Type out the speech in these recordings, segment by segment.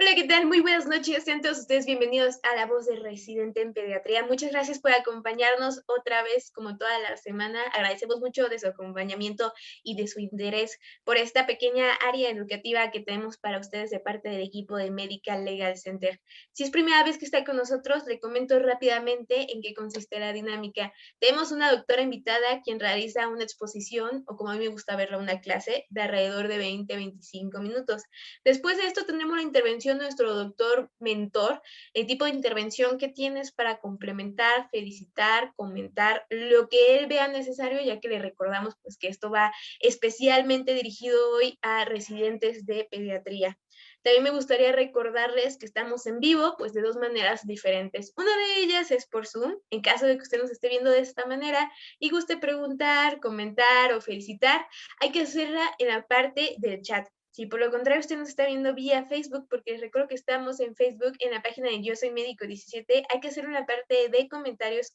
Hola, ¿qué tal? Muy buenas noches. Sean todos ustedes bienvenidos a La Voz de Residente en Pediatría. Muchas gracias por acompañarnos otra vez, como toda la semana. Agradecemos mucho de su acompañamiento y de su interés por esta pequeña área educativa que tenemos para ustedes de parte del equipo de Medical Legal Center. Si es primera vez que está con nosotros, le comento rápidamente en qué consiste la dinámica. Tenemos una doctora invitada quien realiza una exposición, o como a mí me gusta verla, una clase de alrededor de 20-25 minutos. Después de esto tendremos la intervención de nuestro doctor mentor, el tipo de intervención que tienes para complementar, felicitar, comentar lo que él vea necesario, ya que le recordamos pues que esto va especialmente dirigido hoy a residentes de pediatría. También me gustaría recordarles que estamos en vivo, pues de dos maneras diferentes. Una de ellas es por Zoom, en caso de que usted nos esté viendo de esta manera y guste preguntar, comentar o felicitar, hay que hacerla en la parte del chat. Si por lo contrario usted nos está viendo vía Facebook, porque recuerdo que estamos en Facebook en la página de Yo Soy Médico 17, hay que hacer una parte de comentarios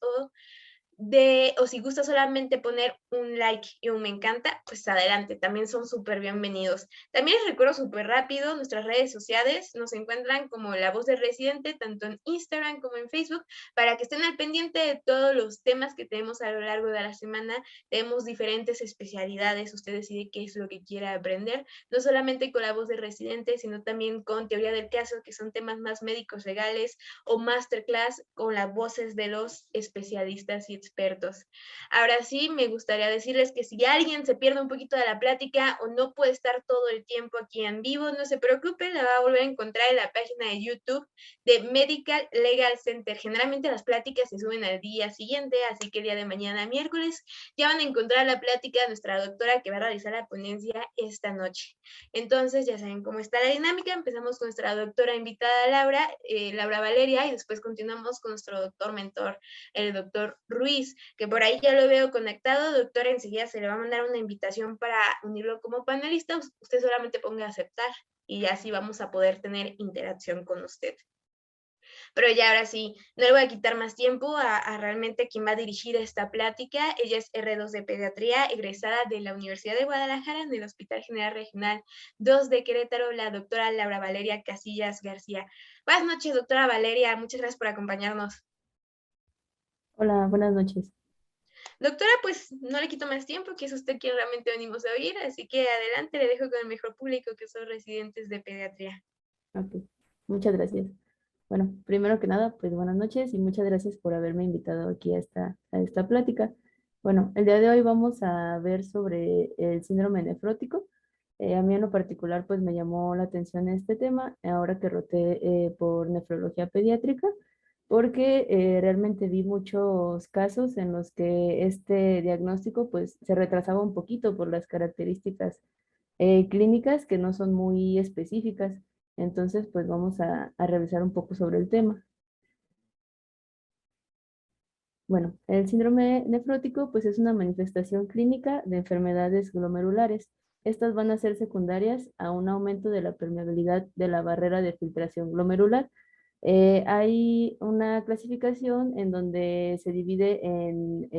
o si gusta solamente poner un like y un me encanta, pues adelante, también son súper bienvenidos. También les recuerdo súper rápido, nuestras redes sociales nos encuentran como La Voz de Residente, tanto en Instagram como en Facebook, para que estén al pendiente de todos los temas que tenemos a lo largo de la semana. Tenemos diferentes especialidades, usted decide qué es lo que quiera aprender, no solamente con La Voz de Residente, sino también con Teoría del Caso, que son temas más médicos legales, o Masterclass con las voces de los especialistas y expertos. Ahora sí, me gustaría decirles que si alguien se pierde un poquito de la plática o no puede estar todo el tiempo aquí en vivo, no se preocupe, la va a volver a encontrar en la página de YouTube de Medical Legal Center. Generalmente las pláticas se suben al día siguiente, así que el día de mañana, miércoles, ya van a encontrar la plática de nuestra doctora que va a realizar la ponencia esta noche. Entonces, ya saben cómo está la dinámica. Empezamos con nuestra doctora invitada Laura, Laura Valeria, y después continuamos con nuestro doctor mentor, el doctor Ruiz, que por ahí ya lo veo conectado. Doctor, enseguida se le va a mandar una invitación para unirlo como panelista. Usted solamente ponga aceptar y así vamos a poder tener interacción con usted. Pero ya ahora sí, no le voy a quitar más tiempo a realmente quien va a dirigir esta plática. Ella es R2 de Pediatría, egresada de la Universidad de Guadalajara en el Hospital General Regional 2 de Querétaro, la doctora Laura Valeria Casillas García. Buenas noches, doctora Valeria, muchas gracias por acompañarnos. Hola, buenas noches. Doctora, pues no le quito más tiempo, que es usted quien realmente venimos a oír, así que adelante, le dejo con el mejor público que son residentes de pediatría. Ok, muchas gracias. Bueno, primero que nada, pues buenas noches y muchas gracias por haberme invitado aquí a esta plática. Bueno, el día de hoy vamos a ver sobre el síndrome nefrótico. A mí en lo particular, pues me llamó la atención este tema, ahora que roté por nefrología pediátrica, porque realmente vi muchos casos en los que este diagnóstico pues se retrasaba un poquito por las características clínicas que no son muy específicas. Entonces, pues vamos a revisar un poco sobre el tema. Bueno, el síndrome nefrótico pues es una manifestación clínica de enfermedades glomerulares. Estas van a ser secundarias a un aumento de la permeabilidad de la barrera de filtración glomerular. Hay una clasificación en donde se divide en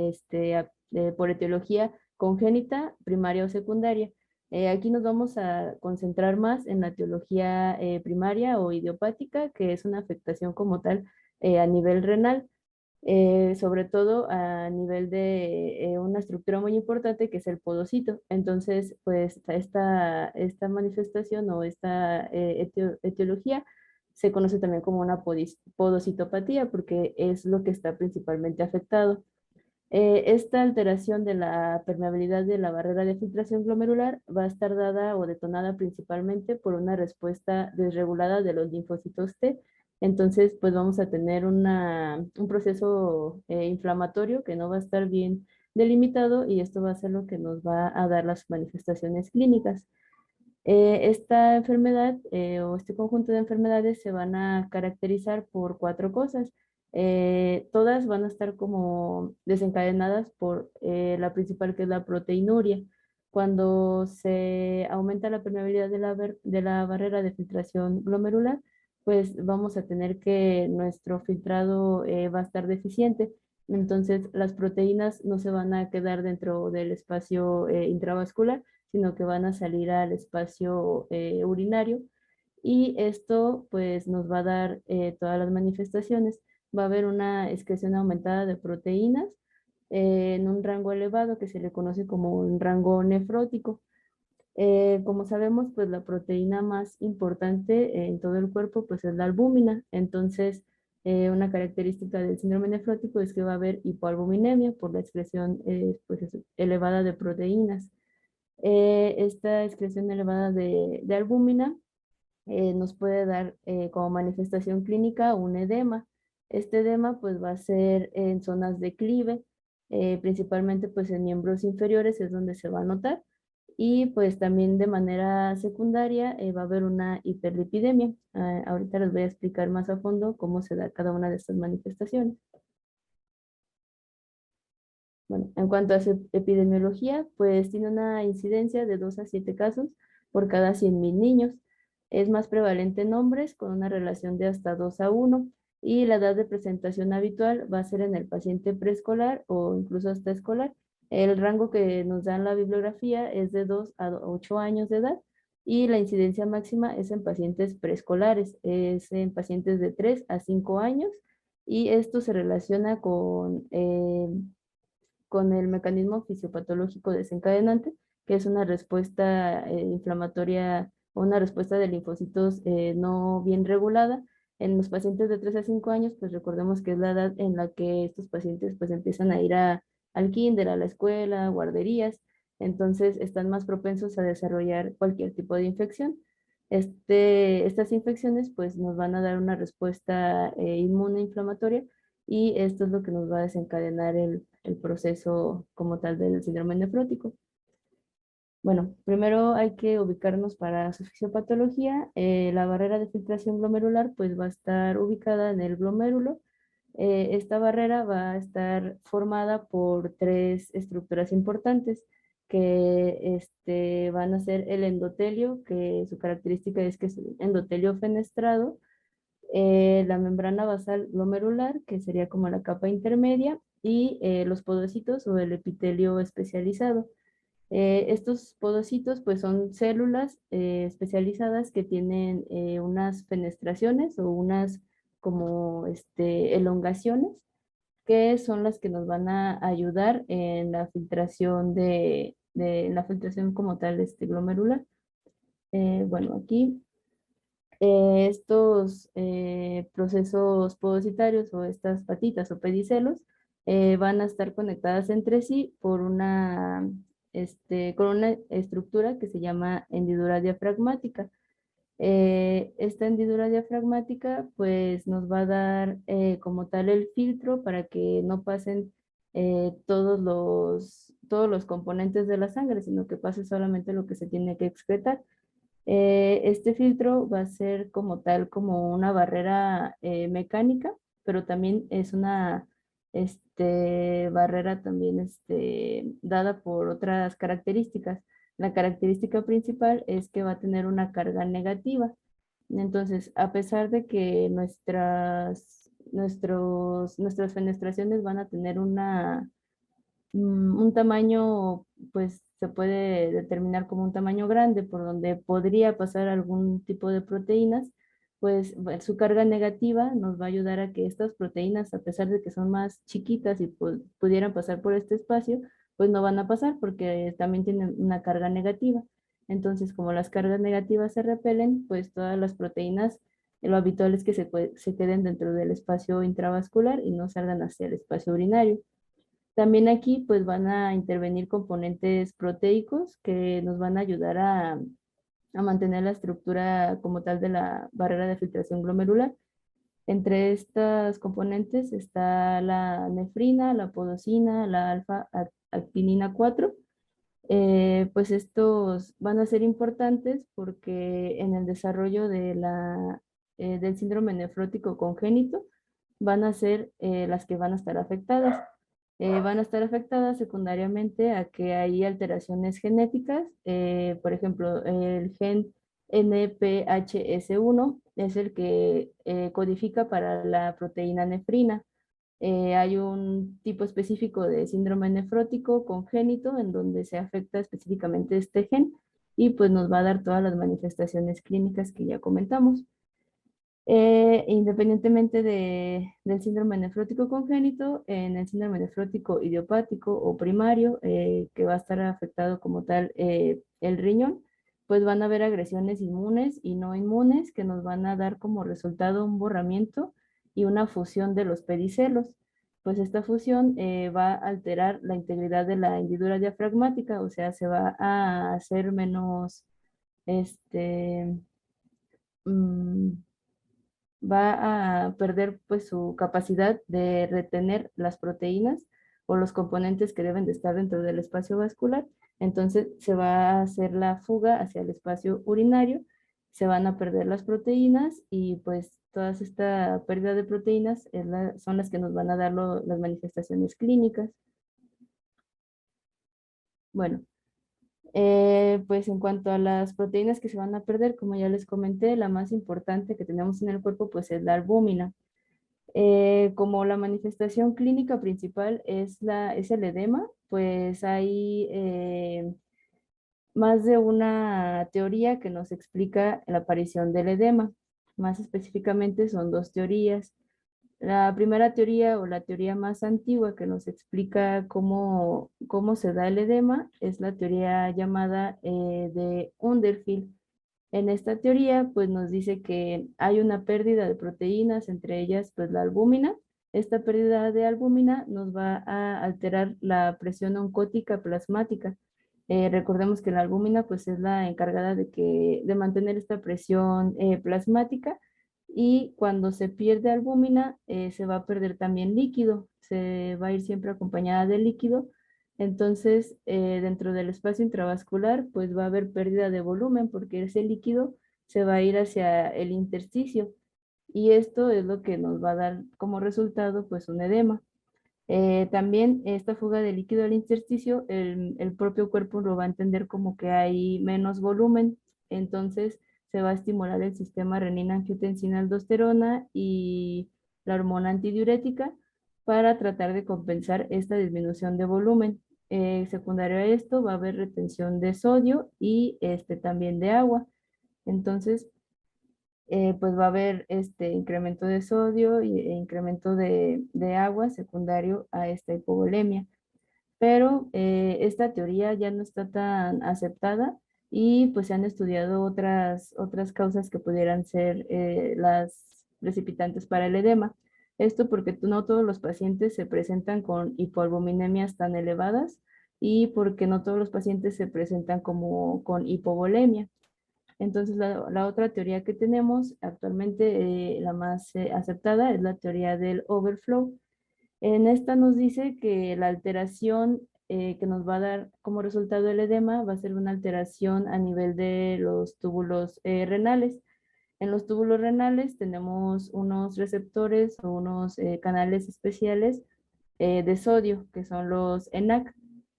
por etiología congénita, primaria o secundaria. Aquí nos vamos a concentrar más en la etiología primaria o idiopática, que es una afectación como tal a nivel renal, sobre todo a nivel de una estructura muy importante que es el podocito. Entonces, pues esta manifestación o esta etiología se conoce también como una podocitopatía porque es lo que está principalmente afectado. Esta alteración de la permeabilidad de la barrera de filtración glomerular va a estar dada o detonada principalmente por una respuesta desregulada de los linfocitos T. Entonces, pues vamos a tener un proceso inflamatorio que no va a estar bien delimitado y esto va a ser lo que nos va a dar las manifestaciones clínicas. Esta enfermedad o este conjunto de enfermedades se van a caracterizar por cuatro cosas. Todas van a estar como desencadenadas por la principal, que es la proteinuria. Cuando se aumenta la permeabilidad de la barrera de filtración glomerular, pues vamos a tener que nuestro filtrado va a estar deficiente. Entonces, las proteínas no se van a quedar dentro del espacio intravascular, sino que van a salir al espacio urinario y esto pues nos va a dar todas las manifestaciones. Va a haber una excreción aumentada de proteínas en un rango elevado que se le conoce como un rango nefrótico. Como sabemos, pues la proteína más importante en todo el cuerpo pues es la albúmina. Entonces, una característica del síndrome nefrótico es que va a haber hipoalbuminemia por la excreción pues, elevada de proteínas. Esta excreción elevada de albúmina nos puede dar como manifestación clínica un edema. Este edema pues va a ser en zonas de clive, principalmente pues en miembros inferiores es donde se va a notar y pues también de manera secundaria va a haber una hiperlipidemia. Ahorita les voy a explicar más a fondo cómo se da cada una de estas manifestaciones. Bueno, en cuanto a su epidemiología, pues tiene una incidencia de 2 a 7 casos por cada 100.000 niños. Es más prevalente en hombres con una relación de hasta 2 a 1 y la edad de presentación habitual va a ser en el paciente preescolar o incluso hasta escolar. El rango que nos da en la bibliografía es de 2 a 8 años de edad y la incidencia máxima es en pacientes preescolares, es en pacientes de 3 a 5 años y esto se relaciona con el mecanismo fisiopatológico desencadenante, que es una respuesta inflamatoria o una respuesta de linfocitos no bien regulada. En los pacientes de 3 a 5 años, pues recordemos que es la edad en la que estos pacientes pues empiezan a ir al kinder, a la escuela, guarderías, entonces están más propensos a desarrollar cualquier tipo de infección. Estas infecciones pues nos van a dar una respuesta inmune inflamatoria y esto es lo que nos va a desencadenar el proceso como tal del síndrome nefrótico. Bueno, primero hay que ubicarnos para su fisiopatología. La barrera de filtración glomerular pues va a estar ubicada en el glomérulo. Esta barrera va a estar formada por tres estructuras importantes que van a ser el endotelio, que su característica es que es un endotelio fenestrado, la membrana basal glomerular, que sería como la capa intermedia, y los podocitos o el epitelio especializado. Estos podocitos pues son células especializadas que tienen unas fenestraciones o unas como elongaciones que son las que nos van a ayudar en la filtración en la filtración como tal glomerular. Bueno, aquí estos procesos podocitarios o estas patitas o pedicelos van a estar conectadas entre sí por con una estructura que se llama hendidura diafragmática. Esta hendidura diafragmática pues nos va a dar como tal el filtro para que no pasen todos los componentes de la sangre, sino que pase solamente lo que se tiene que excretar. Este filtro va a ser como tal, como una barrera mecánica, pero también es una barrera también dada por otras características. La característica principal es que va a tener una carga negativa. Entonces, a pesar de que nuestras fenestraciones van a tener un tamaño, pues se puede determinar como un tamaño grande, por donde podría pasar algún tipo de proteínas, pues su carga negativa nos va a ayudar a que estas proteínas, a pesar de que son más chiquitas y pudieran pasar por este espacio, pues no van a pasar porque también tienen una carga negativa. Entonces, como las cargas negativas se repelen, pues todas las proteínas, lo habitual es que se queden dentro del espacio intravascular y no salgan hacia el espacio urinario. También aquí pues van a intervenir componentes proteicos que nos van a ayudar a mantener la estructura como tal de la barrera de filtración glomerular. Entre estas componentes está la nefrina, la podosina, la alfa-actinina 4. Pues estos van a ser importantes porque en el desarrollo del síndrome nefrótico congénito van a ser las que van a estar afectadas. Van a estar afectadas secundariamente a que hay alteraciones genéticas. Por ejemplo, el gen NPHS1 es el que codifica para la proteína nefrina. Hay un tipo específico de síndrome nefrótico congénito en donde se afecta específicamente este gen. y pues nos va a dar todas las manifestaciones clínicas que ya comentamos. Independientemente del síndrome nefrótico congénito, en el síndrome nefrótico idiopático o primario, que va a estar afectado como tal el riñón, pues van a haber agresiones inmunes y no inmunes que nos van a dar como resultado un borramiento y una fusión de los pedicelos. Pues esta fusión va a alterar la integridad de la hendidura diafragmática, o sea, se va a hacer menos, este, mm, va a perder pues su capacidad de retener las proteínas o los componentes que deben de estar dentro del espacio vascular. Entonces se va a hacer la fuga hacia el espacio urinario, se van a perder las proteínas y pues toda esta pérdida de proteínas son las que nos van a dar las manifestaciones clínicas. Bueno, pues en cuanto a las proteínas que se van a perder, como ya les comenté, la más importante que tenemos en el cuerpo pues es la albúmina. Como la manifestación clínica principal es el edema, pues hay más de una teoría que nos explica la aparición del edema. Más específicamente son dos teorías. La primera teoría o la teoría más antigua que nos explica cómo se da el edema es la teoría llamada de Underfield. En esta teoría, pues nos dice que hay una pérdida de proteínas, entre ellas, pues la albúmina. Esta pérdida de albúmina nos va a alterar la presión oncótica plasmática. Recordemos que la albúmina, pues es la encargada de mantener esta presión plasmática y cuando se pierde albúmina, se va a perder también líquido. Se va a ir siempre acompañada de líquido. Entonces, dentro del espacio intravascular, pues va a haber pérdida de volumen porque ese líquido se va a ir hacia el intersticio y esto es lo que nos va a dar como resultado pues un edema. También esta fuga de líquido al intersticio, el propio cuerpo lo va a entender como que hay menos volumen, entonces se va a estimular el sistema renina-angiotensina-aldosterona y la hormona antidiurética para tratar de compensar esta disminución de volumen. Secundario a esto va a haber retención de sodio y también de agua. Entonces, pues va a haber este incremento de sodio e incremento de agua secundario a esta hipovolemia. Pero esta teoría ya no está tan aceptada y pues se han estudiado otras causas que pudieran ser las precipitantes para el edema. Esto porque no todos los pacientes se presentan con hipoalbuminemias tan elevadas y porque no todos los pacientes se presentan como con hipovolemia. Entonces, la otra teoría que tenemos actualmente, la más aceptada, es la teoría del overflow. En esta nos dice que la alteración que nos va a dar como resultado el edema va a ser una alteración a nivel de los túbulos renales. En los túbulos renales tenemos unos receptores o unos canales especiales de sodio, que son los ENaC.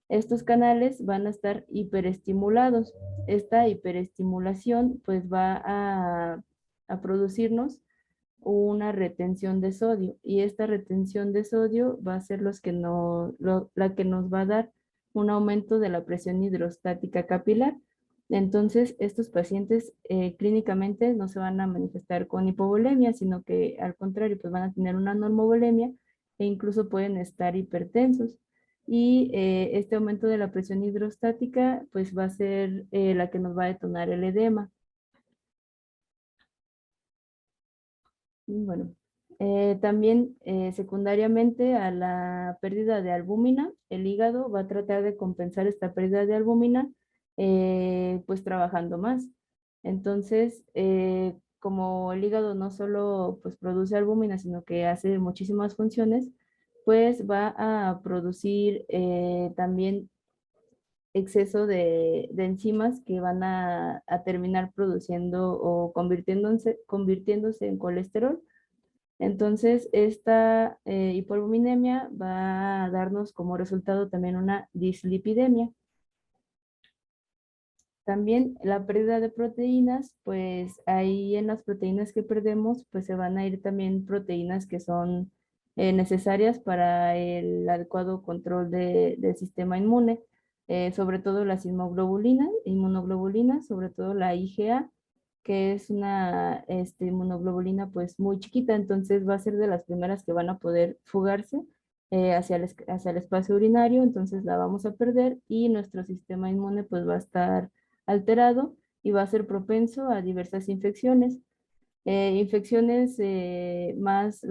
Estos canales van a estar hiperestimulados. Esta hiperestimulación pues va a producirnos una retención de sodio y esta retención de sodio va a ser la que nos va a dar un aumento de la presión hidrostática capilar. Entonces, estos pacientes clínicamente no se van a manifestar con hipovolemia, sino que al contrario, pues van a tener una normovolemia e incluso pueden estar hipertensos. Y este aumento de la presión hidrostática, pues va a ser la que nos va a detonar el edema. Bueno, también secundariamente a la pérdida de albúmina, el hígado va a tratar de compensar esta pérdida de albúmina pues trabajando más. Entonces, como el hígado no solo pues produce albúmina, sino que hace muchísimas funciones, pues va a producir también exceso de enzimas que van a terminar produciendo o convirtiéndose en colesterol. Entonces, esta hipoalbuminemia va a darnos como resultado también una dislipidemia. También la pérdida de proteínas, pues ahí en las proteínas que perdemos, pues se van a ir también proteínas que son necesarias para el adecuado control del sistema inmune. sobre todo las inmunoglobulinas, sobre todo la IgA, que es una inmunoglobulina pues muy chiquita, entonces va a ser de las primeras que van a poder fugarse hacia el espacio urinario, entonces la vamos a perder y nuestro sistema inmune pues va a estar alterado y va a ser propenso a diversas infecciones. Las infecciones más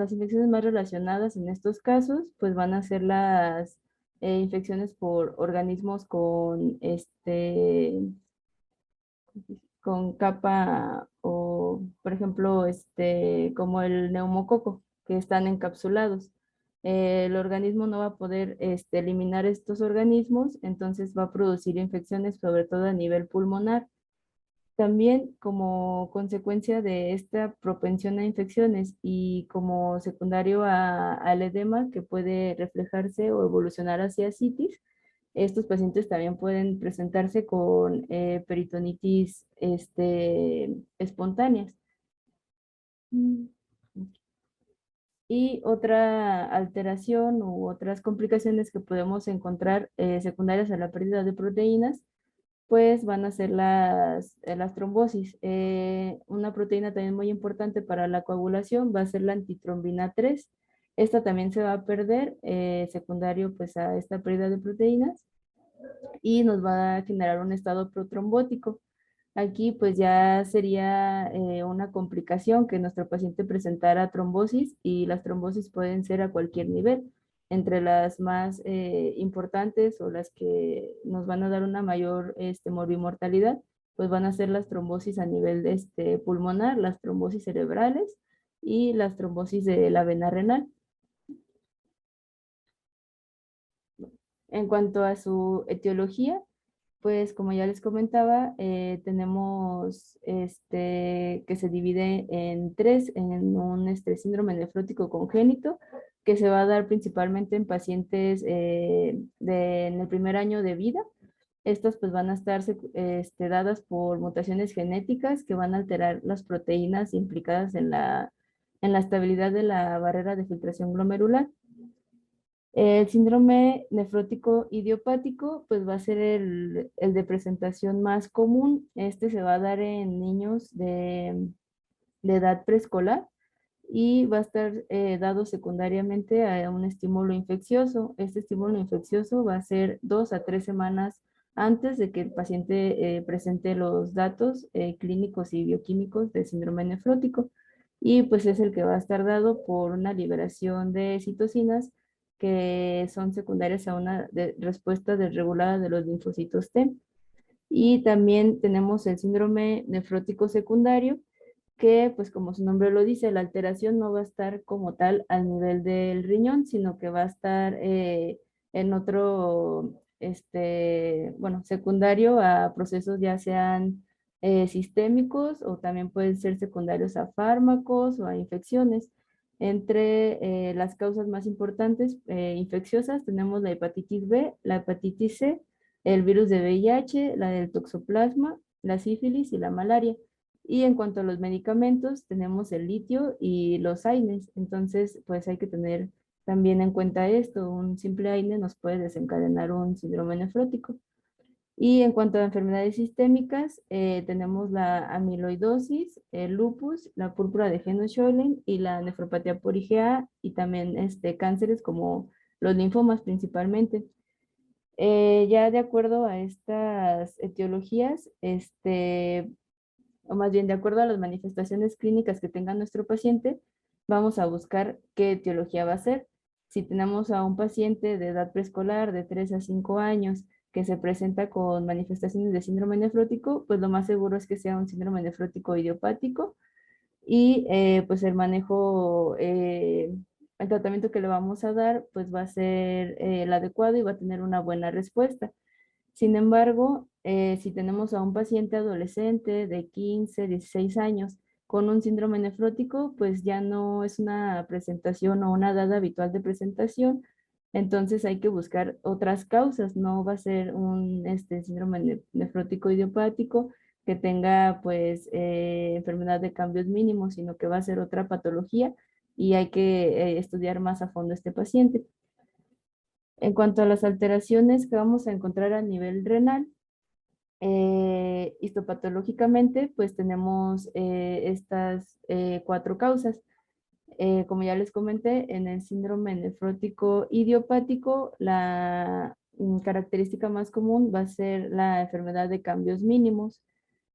relacionadas en estos casos, pues van a ser las infecciones por organismos con capa o, por ejemplo, como el neumococo, que están encapsulados. El organismo no va a poder eliminar estos organismos, entonces va a producir infecciones, sobre todo a nivel pulmonar. También como consecuencia de esta propensión a infecciones y como secundario al edema que puede reflejarse o evolucionar hacia ascitis, estos pacientes también pueden presentarse con peritonitis espontáneas. Mm. Y otra alteración u otras complicaciones que podemos encontrar secundarias a la pérdida de proteínas pues van a ser las trombosis. Una proteína también muy importante para la coagulación va a ser la antitrombina 3. Esta también se va a perder, secundario pues a esta pérdida de proteínas y nos va a generar un estado protrombótico. Aquí pues ya sería una complicación que nuestro paciente presentara trombosis y las trombosis pueden ser a cualquier nivel. Entre las más importantes o las que nos van a dar una mayor morbimortalidad, pues van a ser las trombosis a nivel pulmonar, las trombosis cerebrales y las trombosis de la vena renal. En cuanto a su etiología, pues como ya les comentaba, tenemos que se divide en tres, en un síndrome nefrótico congénito, que se va a dar principalmente en pacientes en el primer año de vida. Estas pues van a estar dadas por mutaciones genéticas que van a alterar las proteínas implicadas en la estabilidad de la barrera de filtración glomerular. El síndrome nefrótico idiopático, pues va a ser el de presentación más común. Este se va a dar en niños de edad preescolar y va a estar dado secundariamente a un estímulo infeccioso. Este estímulo infeccioso va a ser 2 a 3 semanas antes de que el paciente presente los datos clínicos y bioquímicos de síndrome nefrótico. Y pues es el que va a estar dado por una liberación de citocinas que son secundarias a una respuesta desregulada de los linfocitos T. Y también tenemos el síndrome nefrótico secundario, que pues como su nombre lo dice, la alteración no va a estar como tal al nivel del riñón, sino que va a estar en otro, secundario a procesos ya sean sistémicos o también pueden ser secundarios a fármacos o a infecciones. Entre las causas más importantes infecciosas tenemos la hepatitis B, la hepatitis C, el virus de VIH, la del toxoplasma, la sífilis y la malaria. Y en cuanto a los medicamentos, tenemos el litio y los AINES. Entonces, pues hay que tener también en cuenta esto. Un simple AINE nos puede desencadenar un síndrome nefrótico. Y en cuanto a enfermedades sistémicas, tenemos la amiloidosis, el lupus, la púrpura de Henoch-Schönlein y la nefropatía por IgA y también cánceres como los linfomas principalmente. Ya de acuerdo a estas etiologías, o más bien de acuerdo a las manifestaciones clínicas que tenga nuestro paciente, vamos a buscar qué etiología va a ser. Si tenemos a un paciente de edad preescolar de 3 a 5 años que se presenta con manifestaciones de síndrome nefrótico, pues lo más seguro es que sea un síndrome nefrótico idiopático y pues el tratamiento que le vamos a dar pues va a ser el adecuado y va a tener una buena respuesta. Sin embargo, si tenemos a un paciente adolescente de 15, 16 años con un síndrome nefrótico, pues ya no es una presentación o una edad habitual de presentación. Entonces hay que buscar otras causas. No va a ser un síndrome nefrótico idiopático que tenga pues enfermedad de cambios mínimos, sino que va a ser otra patología y hay que estudiar más a fondo este paciente. En cuanto a las alteraciones que vamos a encontrar a nivel renal, histopatológicamente, pues tenemos estas cuatro causas. Como ya les comenté, en el síndrome nefrótico idiopático, la característica más común va a ser la enfermedad de cambios mínimos.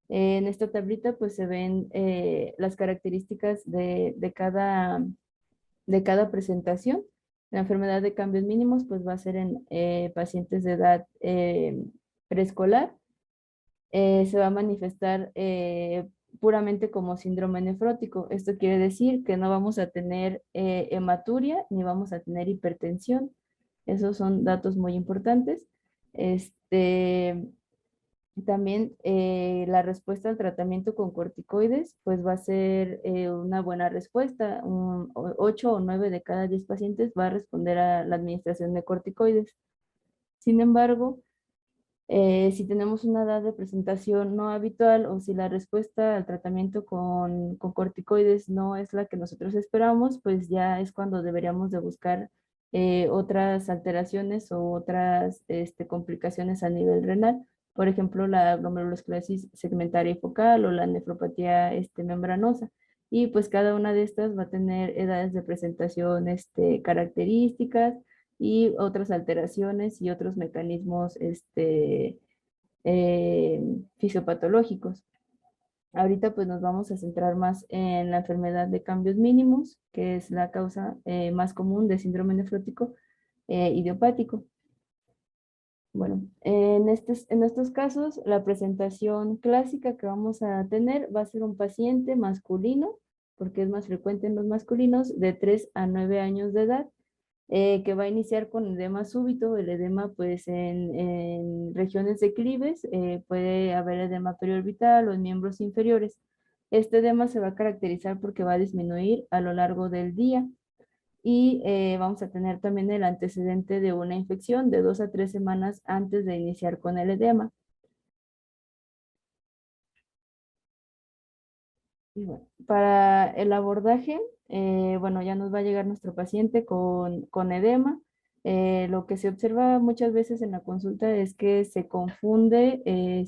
En esta tablita pues se ven las características de cada presentación. La enfermedad de cambios mínimos pues va a ser en pacientes de edad preescolar. Se va a manifestar puramente como síndrome nefrótico. Esto quiere decir que no vamos a tener hematuria ni vamos a tener hipertensión. Esos son datos muy importantes. Este, también la respuesta al tratamiento con corticoides, pues va a ser una buena respuesta. 8 o 9 de cada 10 pacientes va a responder a la administración de corticoides. Sin embargo, si tenemos una edad de presentación no habitual o si la respuesta al tratamiento con corticoides no es la que nosotros esperamos, pues ya es cuando deberíamos de buscar otras alteraciones o otras complicaciones a nivel renal. Por ejemplo, la glomerulosclerosis segmentaria y focal o la nefropatía membranosa. Y pues cada una de estas va a tener edades de presentación características y otras alteraciones y otros mecanismos eh, fisiopatológicos. Ahorita pues nos vamos a centrar más en la enfermedad de cambios mínimos, que es la causa más común de síndrome nefrótico idiopático. Bueno, en estos casos, la presentación clásica que vamos a tener va a ser un paciente masculino, porque es más frecuente en los masculinos, de 3 a 9 años de edad, que va a iniciar con edema súbito. El edema, pues en regiones declives, puede haber edema periorbital o en miembros inferiores. Este edema se va a caracterizar porque va a disminuir a lo largo del día y vamos a tener también el antecedente de una infección de 2 a 3 semanas antes de iniciar con el edema. Y bueno, para el abordaje, bueno, ya nos va a llegar nuestro paciente con edema. Lo que se observa muchas veces en la consulta es que se confunde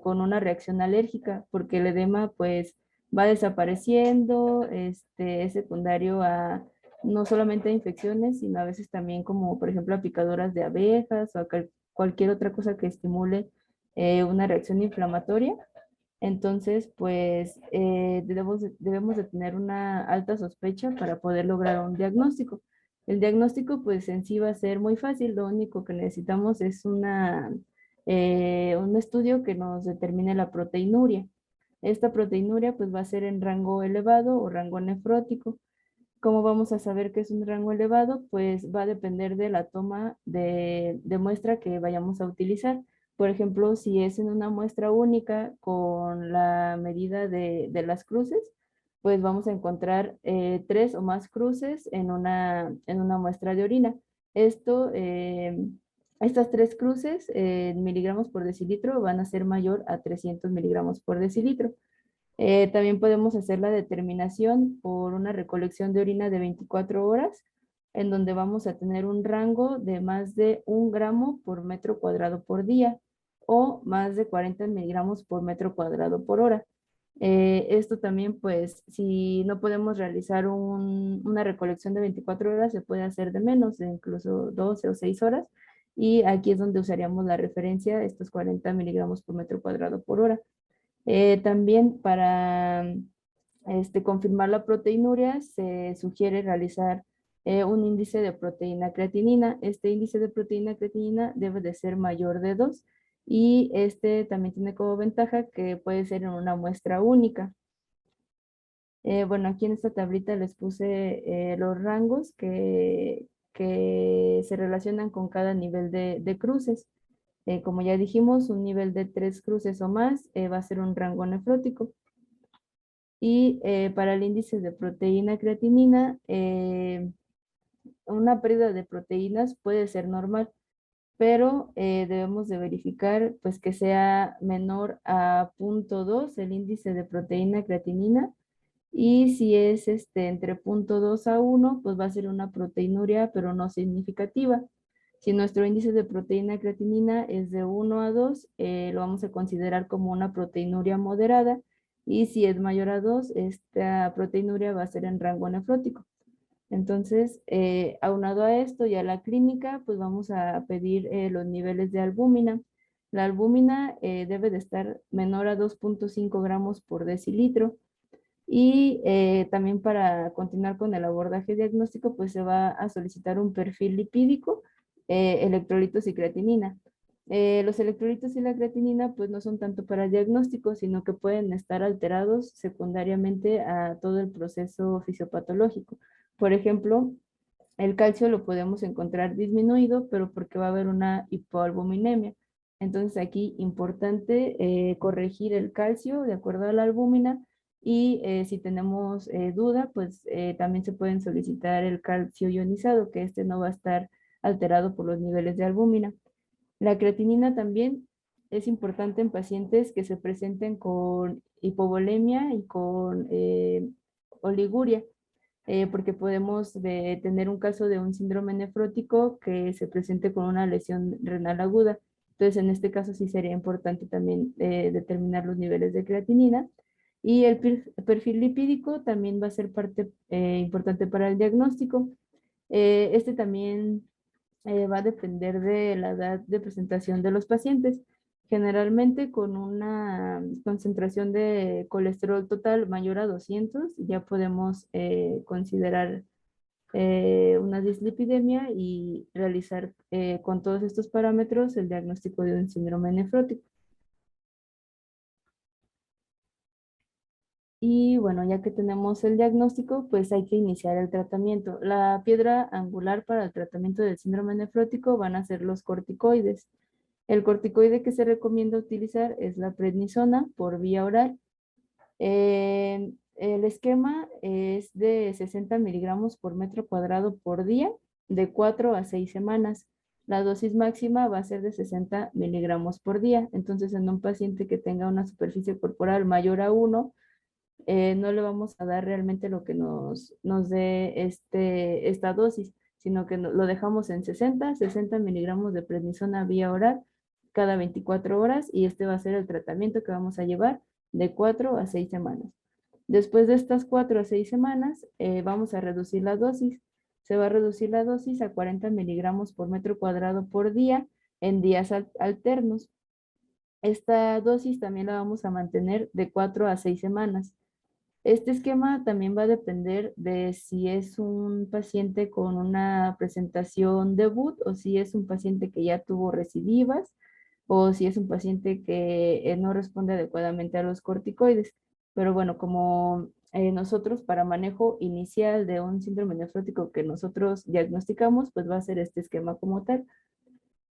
con una reacción alérgica, porque el edema pues va desapareciendo, es secundario a no solamente a infecciones, sino a veces también como por ejemplo a picaduras de abejas o a cualquier otra cosa que estimule una reacción inflamatoria. Entonces, pues debemos de tener una alta sospecha para poder lograr un diagnóstico. El diagnóstico, pues en sí va a ser muy fácil. Lo único que necesitamos es un estudio que nos determine la proteinuria. Esta proteinuria, pues va a ser en rango elevado o rango nefrótico. ¿Cómo vamos a saber que es un rango elevado? Pues va a depender de la toma de muestra que vayamos a utilizar. Por ejemplo, si es en una muestra única con la medida de las cruces, pues vamos a encontrar 3 o más cruces en una muestra de orina. Esto, estas 3 cruces en miligramos por decilitro van a ser mayor a 300 miligramos por decilitro. También podemos hacer la determinación por una recolección de orina de 24 horas, en donde vamos a tener un rango de más de 1 gramo por metro cuadrado por día o más de 40 miligramos por metro cuadrado por hora. Esto también, pues, si no podemos realizar una recolección de 24 horas, se puede hacer de menos, de incluso 12 o 6 horas. Y aquí es donde usaríamos la referencia, estos 40 miligramos por metro cuadrado por hora. También para confirmar la proteinuria se sugiere realizar un índice de proteína creatinina. Este índice de proteína creatinina debe de ser mayor de 2 y este también tiene como ventaja que puede ser en una muestra única. Bueno, aquí en esta tablita les puse los rangos que se relacionan con cada nivel de cruces. Como ya dijimos, un nivel de 3 cruces o más va a ser un rango nefrótico. Y para el índice de proteína creatinina, una pérdida de proteínas puede ser normal, pero debemos de verificar pues, que sea menor a 0.2 el índice de proteína creatinina. Y si es entre 0.2 a 1, pues va a ser una proteinuria, pero no significativa. Si nuestro índice de proteína creatinina es de 1 a 2, lo vamos a considerar como una proteinuria moderada, y si es mayor a 2, esta proteinuria va a ser en rango nefrótico. Entonces, aunado a esto y a la clínica, pues vamos a pedir los niveles de albúmina. La albúmina debe de estar menor a 2.5 gramos por decilitro. Y también para continuar con el abordaje diagnóstico, pues se va a solicitar un perfil lipídico, electrolitos y creatinina. Los electrolitos y la creatinina pues no son tanto para el diagnóstico, sino que pueden estar alterados secundariamente a todo el proceso fisiopatológico. Por ejemplo, el calcio lo podemos encontrar disminuido, pero porque va a haber una hipoalbuminemia. Entonces aquí importante corregir el calcio de acuerdo a la albúmina, y si tenemos duda, pues también se pueden solicitar el calcio ionizado, que este no va a estar alterado por los niveles de albúmina. La creatinina también es importante en pacientes que se presenten con hipovolemia y con oliguria, porque podemos tener un caso de un síndrome nefrótico que se presente con una lesión renal aguda. Entonces, en este caso sí sería importante también determinar los niveles de creatinina. Y el perfil lipídico también va a ser parte importante para el diagnóstico. Este también va a depender de la edad de presentación de los pacientes. Generalmente con una concentración de colesterol total mayor a 200, ya podemos considerar una dislipidemia y realizar con todos estos parámetros el diagnóstico de un síndrome nefrótico. Y bueno, ya que tenemos el diagnóstico, pues hay que iniciar el tratamiento. La piedra angular para el tratamiento del síndrome nefrótico van a ser los corticoides. El corticoide que se recomienda utilizar es la prednisona por vía oral. El esquema es de 60 miligramos por metro cuadrado por día, de 4 a 6 semanas. La dosis máxima va a ser de 60 miligramos por día. Entonces, en un paciente que tenga una superficie corporal mayor a 1, no le vamos a dar realmente lo que nos dé esta dosis, sino que lo dejamos en 60 miligramos de prednisona vía oral cada 24 horas, y este va a ser el tratamiento que vamos a llevar de 4 a 6 semanas. Después de estas 4 a 6 semanas, vamos a reducir la dosis. Se va a reducir la dosis a 40 miligramos por metro cuadrado por día en días alternos. Esta dosis también la vamos a mantener de 4 a 6 semanas. Este esquema también va a depender de si es un paciente con una presentación debut, o si es un paciente que ya tuvo recidivas, o si es un paciente que no responde adecuadamente a los corticoides. Pero bueno, como nosotros para manejo inicial de un síndrome nefrótico que nosotros diagnosticamos, pues va a ser este esquema como tal.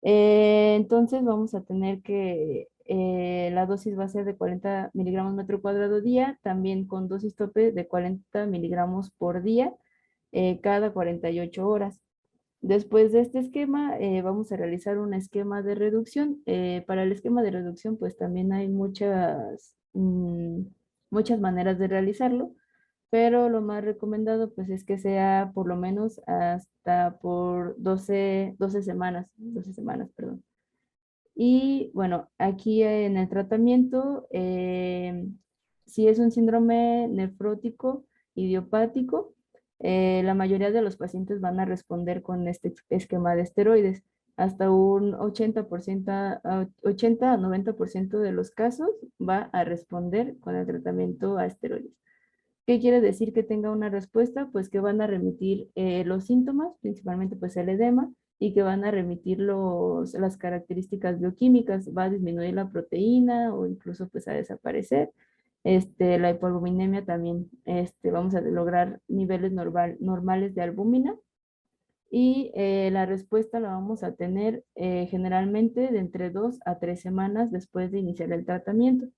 Entonces vamos a tener que la dosis va a ser de 40 miligramos metro cuadrado día, también con dosis tope de 40 miligramos por día cada 48 horas. Después de este esquema, vamos a realizar un esquema de reducción. Para el esquema de reducción, pues también hay muchas maneras de realizarlo, pero lo más recomendado pues es que sea por lo menos hasta por 12 semanas, 12 semanas, perdón. Y bueno, aquí en el tratamiento, si es un síndrome nefrótico idiopático, la mayoría de los pacientes van a responder con este esquema de esteroides. Hasta un 80 a 90% de los casos va a responder con el tratamiento a esteroides. ¿Qué quiere decir que tenga una respuesta? Pues que van a remitir los síntomas, principalmente pues el edema, y que van a remitir las características bioquímicas. Va a disminuir la proteína o incluso pues a desaparecer. La hipoalbuminemia también, vamos a lograr niveles normales de albúmina, y la respuesta la vamos a tener generalmente de entre 2 a 3 semanas después de iniciar el tratamiento.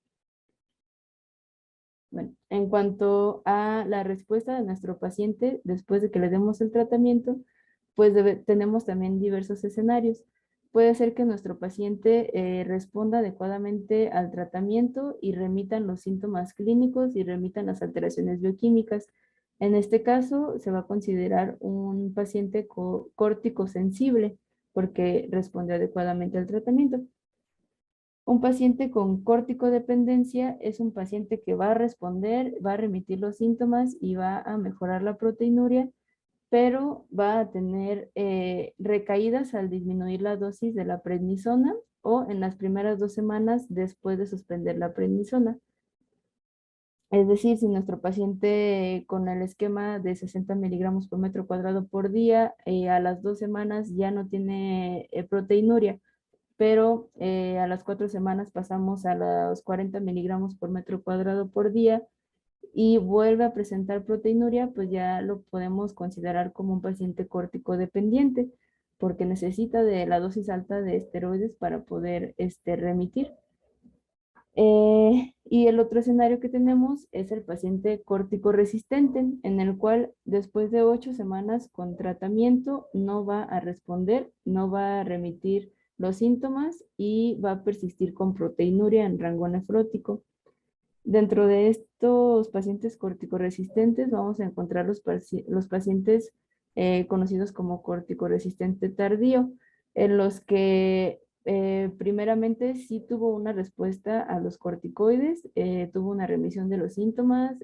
Bueno, en cuanto a la respuesta de nuestro paciente después de que le demos el tratamiento, pues tenemos también diversos escenarios. Puede ser que nuestro paciente responda adecuadamente al tratamiento y remitan los síntomas clínicos y remitan las alteraciones bioquímicas. En este caso, se va a considerar un paciente córtico sensible. porque responde adecuadamente al tratamiento. Un paciente con córticodependencia es un paciente que va a responder, va a remitir los síntomas y va a mejorar la proteinuria, pero va a tener recaídas al disminuir la dosis de la prednisona o en las primeras 2 semanas después de suspender la prednisona. Es decir, si nuestro paciente con el esquema de 60 miligramos por metro cuadrado por día, a las 2 semanas ya no tiene proteinuria, pero a las 4 semanas pasamos a los 40 miligramos por metro cuadrado por día y vuelve a presentar proteinuria, pues ya lo podemos considerar como un paciente córtico dependiente, porque necesita de la dosis alta de esteroides para poder remitir. Y el otro escenario que tenemos es el paciente córtico resistente, en el cual después de 8 semanas con tratamiento no va a responder, no va a remitir los síntomas y va a persistir con proteinuria en rango nefrótico. Dentro de estos pacientes corticoresistentes vamos a encontrar los pacientes conocidos como corticoresistente tardío, en los que primeramente sí tuvo una respuesta a los corticoides, tuvo una remisión de los síntomas,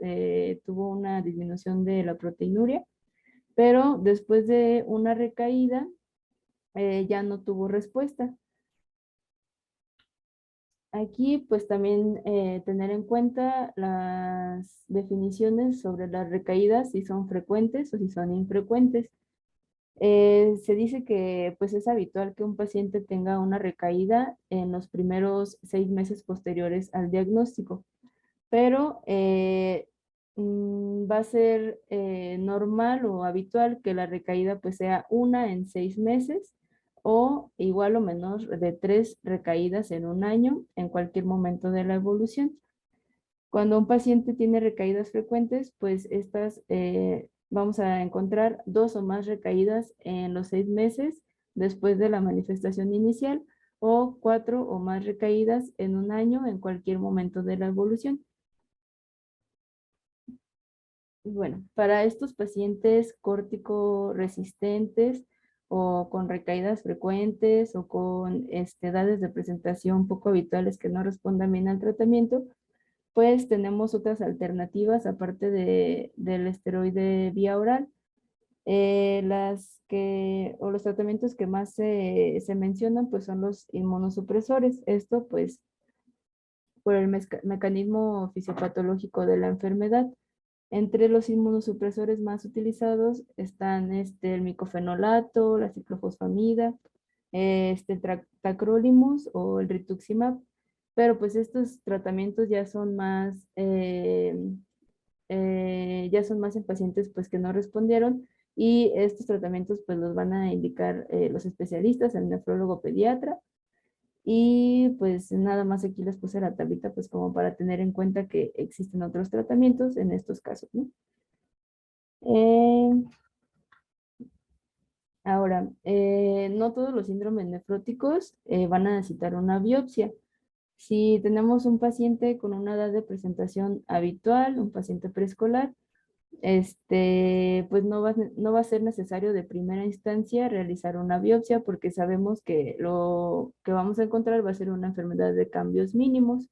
tuvo una disminución de la proteinuria, pero después de una recaída ya no tuvo respuesta. Aquí pues también tener en cuenta las definiciones sobre las recaídas, si son frecuentes o si son infrecuentes. Se dice que pues es habitual que un paciente tenga una recaída en los primeros 6 meses posteriores al diagnóstico, pero va a ser normal o habitual que la recaída pues sea una en 6 meses o igual o menor de 3 recaídas en un año en cualquier momento de la evolución. Cuando un paciente tiene recaídas frecuentes, pues estas vamos a encontrar 2 o más recaídas en los 6 meses después de la manifestación inicial o 4 o más recaídas en un año en cualquier momento de la evolución. Bueno, para estos pacientes córtico resistentes o con recaídas frecuentes o con edades de presentación poco habituales que no respondan bien al tratamiento, pues tenemos otras alternativas aparte del esteroide vía oral. Los tratamientos que más se mencionan pues son los inmunosupresores. Esto pues por el mecanismo fisiopatológico de la enfermedad. Entre los inmunosupresores más utilizados están el micofenolato, la ciclofosfamida, tacrolimus o el rituximab, pero pues estos tratamientos ya son más en pacientes pues que no respondieron y estos tratamientos pues los van a indicar los especialistas, el nefrólogo pediatra. Y pues nada más aquí les puse la tablita pues como para tener en cuenta que existen otros tratamientos en estos casos, ¿no? Ahora, no todos los síndromes nefróticos van a necesitar una biopsia. Si tenemos un paciente con una edad de presentación habitual, un paciente preescolar, pues no va a ser necesario de primera instancia realizar una biopsia porque sabemos que lo que vamos a encontrar va a ser una enfermedad de cambios mínimos.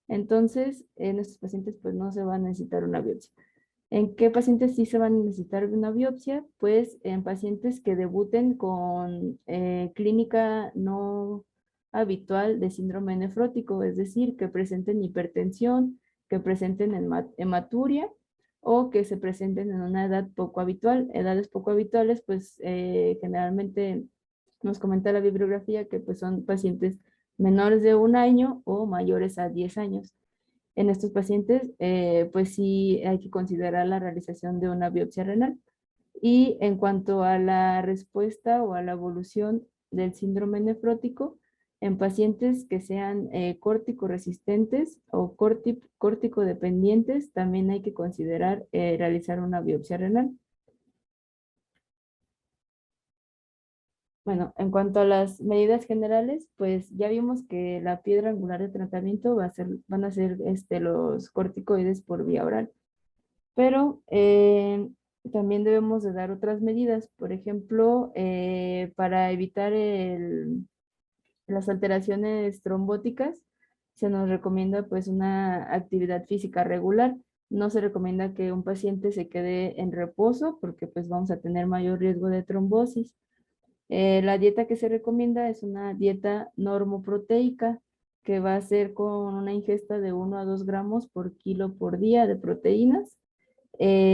Entonces, en estos pacientes pues no se va a necesitar una biopsia. ¿En qué pacientes sí se van a necesitar una biopsia? Pues en pacientes que debuten con clínica no habitual de síndrome nefrótico, es decir, que presenten hipertensión, que presenten hematuria o que se presenten en una edad poco habitual. Edades poco habituales, pues generalmente nos comenta la bibliografía que pues son pacientes menores de 1 año o mayores a 10 años. En estos pacientes, pues sí hay que considerar la realización de una biopsia renal. Y en cuanto a la respuesta o a la evolución del síndrome nefrótico, en pacientes que sean córtico resistentes o córtico dependientes, también hay que considerar realizar una biopsia renal. Bueno, en cuanto a las medidas generales, pues ya vimos que la piedra angular de tratamiento van a ser los corticoides por vía oral. Pero También debemos de dar otras medidas, por ejemplo, para evitar las alteraciones trombóticas, se nos recomienda pues una actividad física regular. No se recomienda que un paciente se quede en reposo porque pues vamos a tener mayor riesgo de trombosis. La dieta que se recomienda es una dieta normoproteica que va a ser con una ingesta de 1 a 2 gramos por kilo por día de proteínas.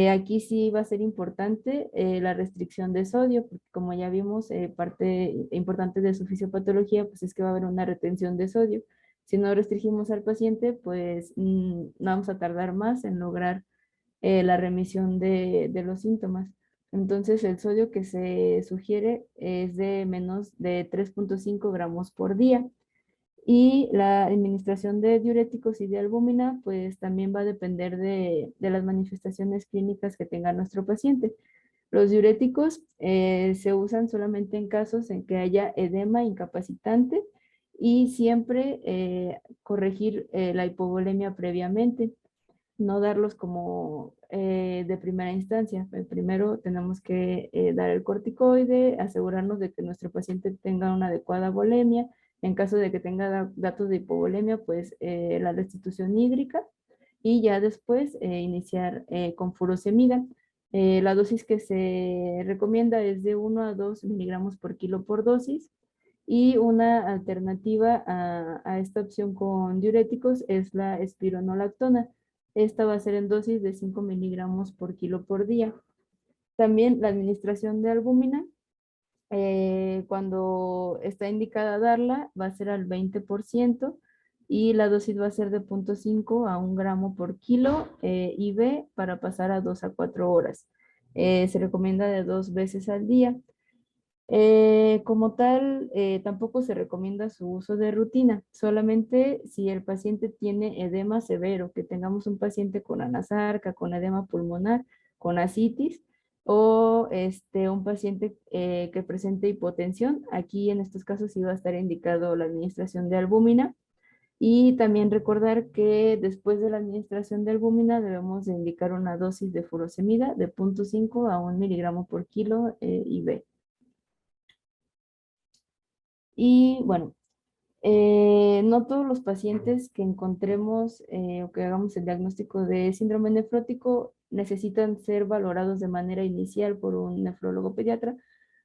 Aquí sí va a ser importante la restricción de sodio, porque como ya vimos, parte importante de su fisiopatología pues es que va a haber una retención de sodio. Si no restringimos al paciente, pues vamos a tardar más en lograr la remisión de los síntomas. Entonces, el sodio que se sugiere es de menos de 3,5 gramos por día. Y la administración de diuréticos y de albúmina, pues también va a depender de las manifestaciones clínicas que tenga nuestro paciente. Los diuréticos se usan solamente en casos en que haya edema incapacitante y siempre corregir la hipovolemia previamente, no darlos como de primera instancia. Primero tenemos que dar el corticoide, asegurarnos de que nuestro paciente tenga una adecuada volemia. En caso de que tenga datos de hipovolemia, pues la restitución hídrica y ya después iniciar con furosemida. La dosis que se recomienda es de 1 a 2 miligramos por kilo por dosis. Y una alternativa a esta opción con diuréticos es la espironolactona. Esta va a ser en dosis de 5 miligramos por kilo por día. También la administración de albúmina, cuando está indicada darla, va a ser al 20% y la dosis va a ser de 0,5 a 1 gramo por kilo IV para pasar a 2 a 4 horas. Se recomienda de 2 veces al día. Como tal, tampoco se recomienda su uso de rutina, solamente si el paciente tiene edema severo, que tengamos un paciente con anasarca, con edema pulmonar, con ascitis, o un paciente que presente hipotensión. Aquí en estos casos sí va a estar indicado la administración de albúmina. Y también recordar que después de la administración de albúmina debemos de indicar una dosis de furosemida de 0,5 a 1 miligramo por kilo IV. Y bueno, no todos los pacientes que encontremos o que hagamos el diagnóstico de síndrome nefrótico necesitan ser valorados de manera inicial por un nefrólogo pediatra,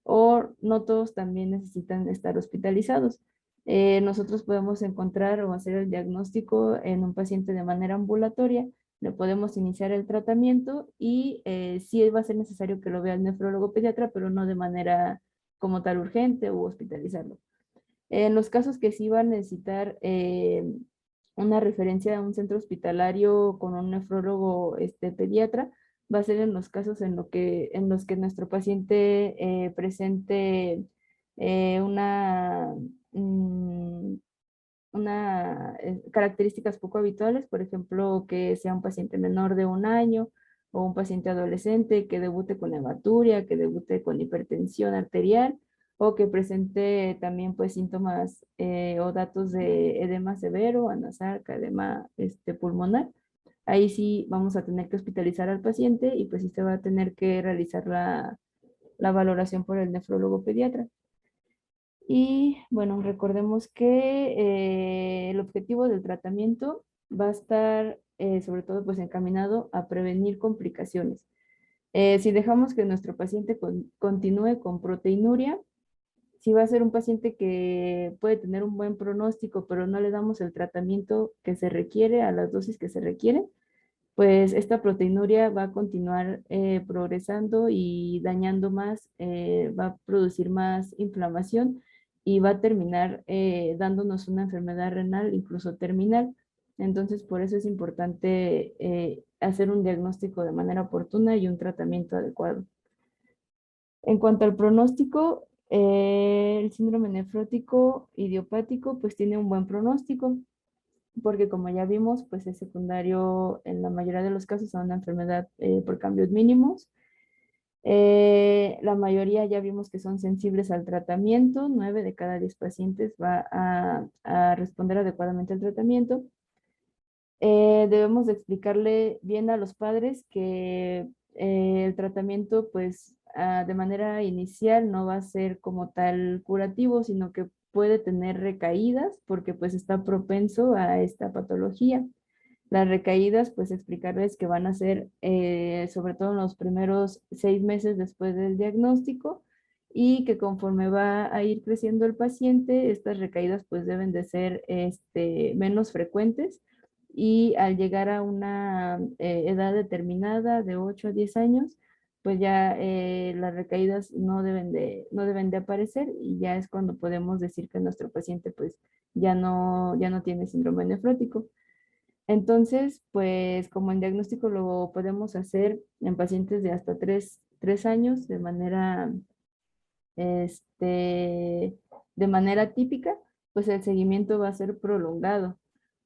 o no todos también necesitan estar hospitalizados. Nosotros podemos encontrar o hacer el diagnóstico en un paciente de manera ambulatoria, le podemos iniciar el tratamiento y sí va a ser necesario que lo vea el nefrólogo pediatra, pero no de manera como tal urgente o hospitalizarlo. En los casos que sí van a necesitar una referencia a un centro hospitalario con un nefrólogo pediatra, va a ser en los casos en los que nuestro paciente presente una, características poco habituales, por ejemplo, que sea un paciente menor de 1 año o un paciente adolescente que debute con hematuria, que debute con hipertensión arterial o que presente también pues síntomas o datos de edema severo, anasarca, edema pulmonar. Ahí sí vamos a tener que hospitalizar al paciente y pues sí se va a tener que realizar la valoración por el nefrólogo pediatra. Y bueno, recordemos que el objetivo del tratamiento va a estar sobre todo pues encaminado a prevenir complicaciones. Si dejamos que nuestro paciente continúe con proteinuria, si va a ser un paciente que puede tener un buen pronóstico, pero no le damos el tratamiento que se requiere a las dosis que se requieren, pues esta proteinuria va a continuar progresando y dañando más, va a producir más inflamación y va a terminar dándonos una enfermedad renal, incluso terminal. Entonces, por eso es importante hacer un diagnóstico de manera oportuna y un tratamiento adecuado. En cuanto al pronóstico, el síndrome nefrótico idiopático pues tiene un buen pronóstico, porque como ya vimos, pues es secundario en la mayoría de los casos a una enfermedad por cambios mínimos. La mayoría ya vimos que son sensibles al tratamiento, 9 de cada 10 pacientes va a responder adecuadamente al tratamiento. Debemos de explicarle bien a los padres que El tratamiento, pues, de manera inicial no va a ser como tal curativo, sino que puede tener recaídas porque pues está propenso a esta patología. Las recaídas, pues explicarles que van a ser sobre todo en los primeros 6 meses después del diagnóstico y que conforme va a ir creciendo el paciente, estas recaídas pues deben de ser menos frecuentes y al llegar a una edad determinada de 8 a 10 años, pues ya las recaídas no deben de aparecer y ya es cuando podemos decir que nuestro paciente pues ya no tiene síndrome nefrótico. Entonces, pues como el diagnóstico lo podemos hacer en pacientes de hasta 3 años de manera típica, pues el seguimiento va a ser prolongado.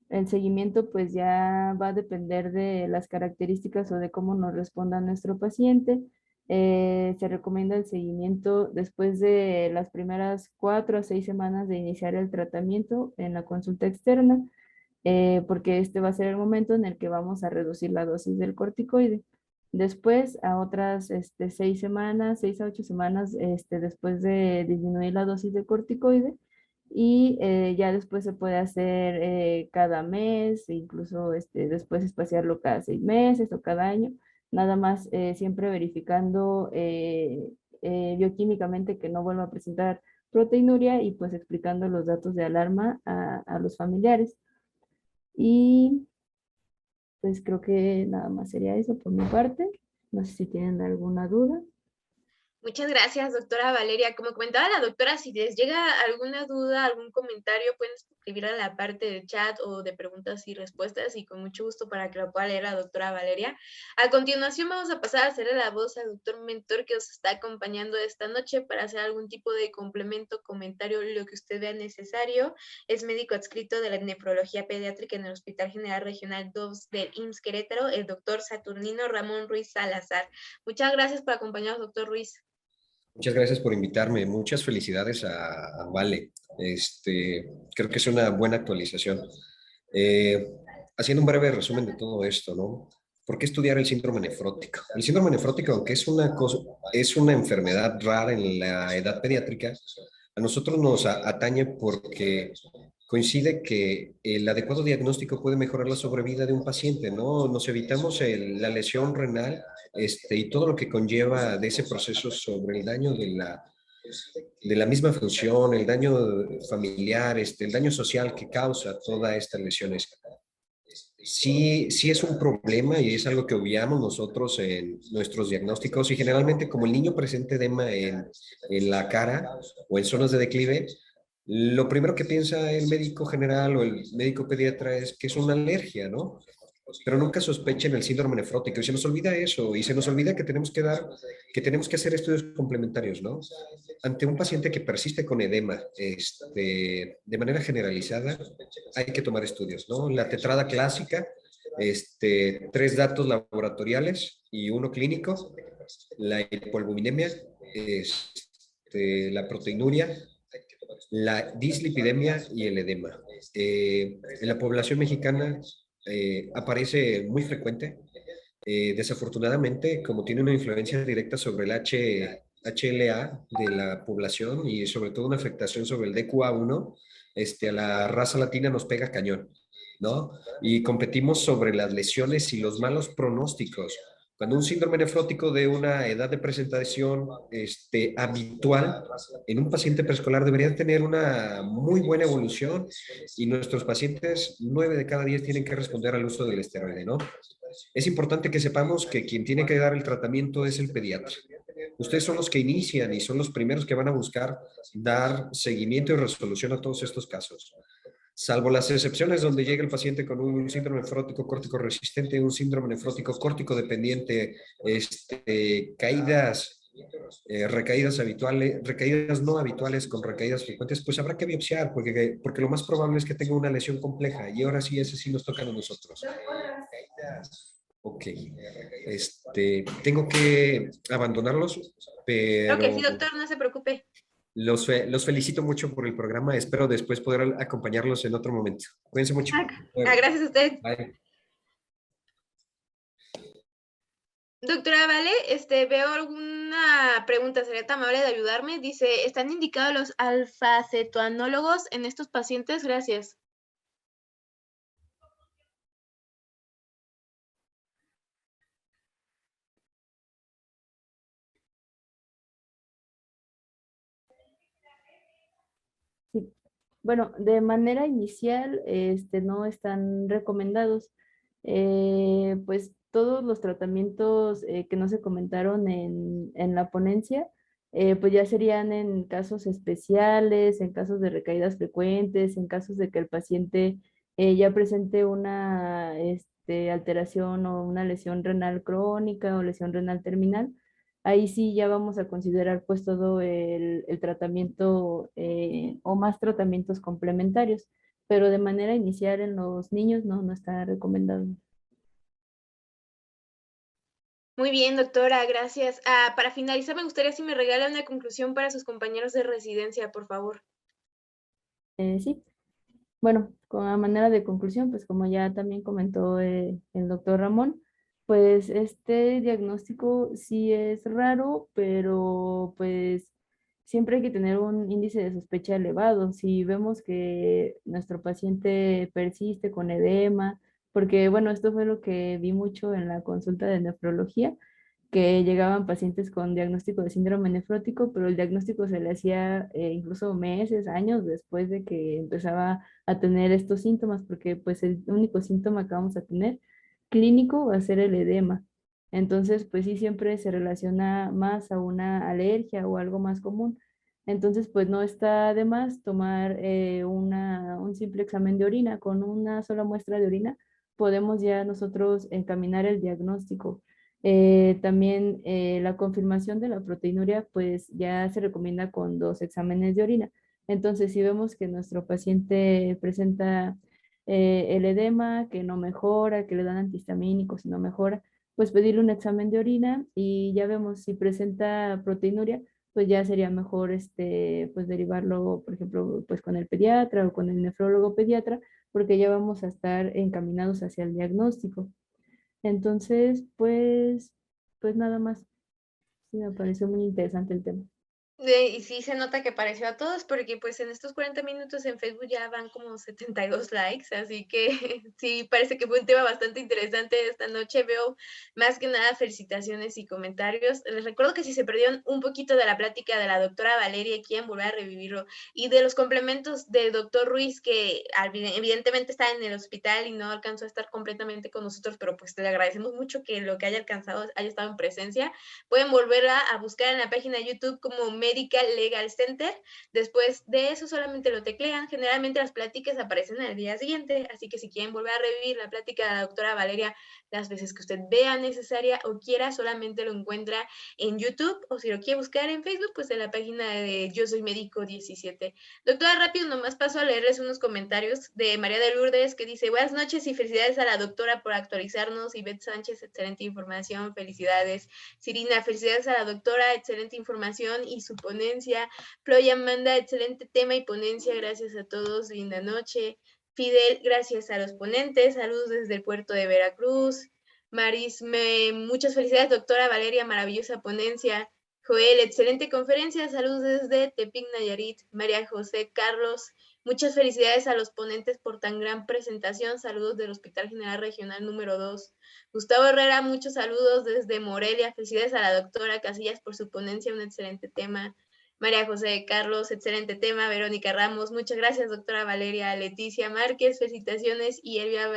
El seguimiento pues ya va a depender de las características o de cómo nos responda nuestro paciente. Se recomienda el seguimiento después de las primeras 4 a 6 semanas de iniciar el tratamiento en la consulta externa, porque este va a ser el momento en el que vamos a reducir la dosis del corticoide. Después, a otras 6 semanas, 6 a 8 semanas, después de disminuir la dosis de corticoide, y ya después se puede hacer cada mes, e incluso después espaciarlo cada 6 meses o cada año, nada más siempre verificando bioquímicamente que no vuelva a presentar proteinuria y pues explicando los datos de alarma a los familiares. Y pues creo que nada más sería eso por mi parte. No sé si tienen alguna duda. Muchas gracias, doctora Valeria. Como comentaba la doctora, si les llega alguna duda, algún comentario, pueden escribir a la parte del chat o de preguntas y respuestas y con mucho gusto para que lo pueda leer la doctora Valeria. A continuación vamos a pasar a hacerle la voz al doctor mentor que os está acompañando esta noche para hacer algún tipo de complemento, comentario, lo que usted vea necesario. Es médico adscrito de la nefrología pediátrica en el Hospital General Regional 2 del IMSS Querétaro, el doctor Saturnino Ramón Ruiz Salazar. Muchas gracias por acompañarnos, doctor Ruiz. Muchas gracias por invitarme. Muchas felicidades a Vale. Creo que es una buena actualización. Eh, Haciendo un breve resumen de todo esto, ¿no? ¿Por qué estudiar el síndrome nefrótico? El síndrome nefrótico, aunque es una enfermedad rara en la edad pediátrica, a nosotros nos atañe porque coincide que el adecuado diagnóstico puede mejorar la sobrevida de un paciente, ¿no? Nos evitamos la lesión renal y todo lo que conlleva de ese proceso sobre el daño de la misma función, el daño familiar, el daño social que causa todas estas lesiones. Sí, sí es un problema y es algo que obviamos nosotros en nuestros diagnósticos y generalmente como el niño presenta edema en la cara o en zonas de declive, lo primero que piensa el médico general o el médico pediatra es que es una alergia, ¿no? Pero nunca sospechen el síndrome nefrótico y se nos olvida eso y se nos olvida que tenemos que hacer estudios complementarios, ¿no? Ante un paciente que persiste con edema, de manera generalizada, hay que tomar estudios, ¿no? La tetrada clásica, 3 datos laboratoriales y uno clínico, la hipoalbuminemia, la proteinuria, la dislipidemia y el edema. En la población mexicana aparece muy frecuente. Desafortunadamente, como tiene una influencia directa sobre el HLA de la población y sobre todo una afectación sobre el DQA1, a la raza latina nos pega cañón, ¿no? Y competimos sobre las lesiones y los malos pronósticos. Cuando un síndrome nefrótico de una edad de presentación habitual en un paciente preescolar debería tener una muy buena evolución y nuestros pacientes, 9 de cada 10 tienen que responder al uso del esteroide, ¿no? Es importante que sepamos que quien tiene que dar el tratamiento es el pediatra. Ustedes son los que inician y son los primeros que van a buscar dar seguimiento y resolución a todos estos casos. Salvo las excepciones donde llega el paciente con un síndrome nefrótico córtico resistente, un síndrome nefrótico córtico dependiente, recaídas habituales, recaídas no habituales con recaídas frecuentes, pues habrá que biopsiar porque lo más probable es que tenga una lesión compleja y ahora sí, ese sí nos toca a nosotros. Ok, tengo que abandonarlos, Creo que sí, pero doctor, no se preocupe. los felicito mucho por el programa. Espero después poder acompañarlos en otro momento. Cuídense mucho. Gracias a usted. Bye. Doctora Vale, veo alguna pregunta, sería tan amable de ayudarme. Dice, ¿están indicados los alfa-cetoanólogos en estos pacientes? Gracias. Sí. Bueno, de manera inicial, no están recomendados. Pues todos los tratamientos que no se comentaron en la ponencia, pues ya serían en casos especiales, en casos de recaídas frecuentes, en casos de que el paciente ya presente una alteración o una lesión renal crónica o lesión renal terminal. Ahí sí ya vamos a considerar pues todo el tratamiento o más tratamientos complementarios, pero de manera inicial en los niños no está recomendado. Muy bien, doctora, gracias. Para finalizar, me gustaría si me regala una conclusión para sus compañeros de residencia, por favor. Sí, bueno, con a manera de conclusión, pues como ya también comentó el doctor Ramón, pues este diagnóstico sí es raro, pero pues siempre hay que tener un índice de sospecha elevado. Si vemos que nuestro paciente persiste con edema, porque bueno, esto fue lo que vi mucho en la consulta de nefrología, que llegaban pacientes con diagnóstico de síndrome nefrótico, pero el diagnóstico se le hacía incluso meses, años después de que empezaba a tener estos síntomas, porque pues el único síntoma que vamos a tener clínico va a ser el edema. Entonces, pues sí, siempre se relaciona más a una alergia o algo más común. Entonces, pues no está de más tomar un simple examen de orina. Con una sola muestra de orina podemos ya nosotros encaminar el diagnóstico. También la confirmación de la proteinuria, pues ya se recomienda con 2 exámenes de orina. Entonces, si vemos que nuestro paciente presenta el edema, que no mejora, que le dan antihistamínicos y no mejora, pues pedirle un examen de orina y ya vemos si presenta proteinuria, pues ya sería mejor pues derivarlo, por ejemplo, pues con el pediatra o con el nefrólogo pediatra, porque ya vamos a estar encaminados hacia el diagnóstico. Entonces, pues nada más. Sí, me pareció muy interesante el tema. Y sí se nota que pareció a todos, porque pues en estos 40 minutos en Facebook ya van como 72 likes, así que sí, parece que fue un tema bastante interesante esta noche. Veo más que nada felicitaciones y comentarios. Les recuerdo que si se perdieron un poquito de la plática de la doctora Valeria, quieren volver a revivirlo, y de los complementos del doctor Ruiz, que evidentemente está en el hospital y no alcanzó a estar completamente con nosotros, pero pues le agradecemos mucho que lo que haya alcanzado haya estado en presencia. Pueden volverla a buscar en la página de YouTube como Medical Legal Center. Después de eso solamente lo teclean. Generalmente las pláticas aparecen al día siguiente, así que si quieren volver a revivir la plática de la doctora Valeria las veces que usted vea necesaria o quiera, solamente lo encuentra en YouTube, o si lo quiere buscar en Facebook, pues en la página de Yo Soy Médico 17. Doctora, rápido, nomás paso a leerles unos comentarios de María de Lourdes, que dice, buenas noches y felicidades a la doctora por actualizarnos. Ivette Sánchez, excelente información, felicidades. Sirina, felicidades a la doctora, excelente información y su ponencia. Floya Amanda, excelente tema y ponencia, gracias a todos, linda noche. Fidel, gracias a los ponentes, saludos desde el puerto de Veracruz. Maris, muchas felicidades, doctora Valeria, maravillosa ponencia. Joel, excelente conferencia, saludos desde Tepic, Nayarit. María José Carlos, muchas felicidades a los ponentes por tan gran presentación, saludos del Hospital General Regional número 2. Gustavo Herrera, muchos saludos desde Morelia. Felicidades a la doctora Casillas por su ponencia, un excelente tema. María José Carlos, excelente tema. Verónica Ramos, muchas gracias, doctora Valeria. Leticia Márquez, felicitaciones. Y Elvia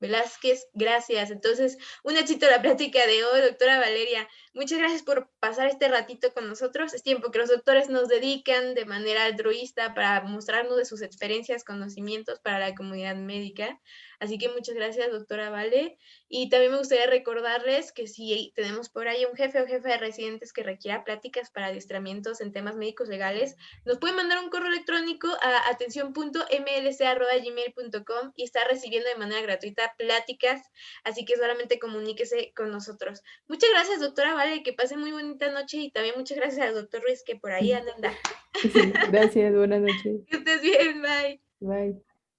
Velázquez, gracias. Entonces, un éxito la plática de hoy, doctora Valeria. Muchas gracias por pasar este ratito con nosotros. Es tiempo que los doctores nos dedican de manera altruista para mostrarnos de sus experiencias, conocimientos para la comunidad médica. Así que muchas gracias, doctora Vale. Y también me gustaría recordarles que si tenemos por ahí un jefe o jefa de residentes que requiera pláticas para adiestramientos en temas médicos legales, nos pueden mandar un correo electrónico a atención.mlc@gmail.com y está recibiendo de manera gratuita pláticas, así que solamente comuníquese con nosotros. Muchas gracias, doctora Vale, que pase muy bonita noche y también muchas gracias al doctor Ruiz que por ahí anda. Sí, gracias, buenas noches. Que estés bien, bye. Bye.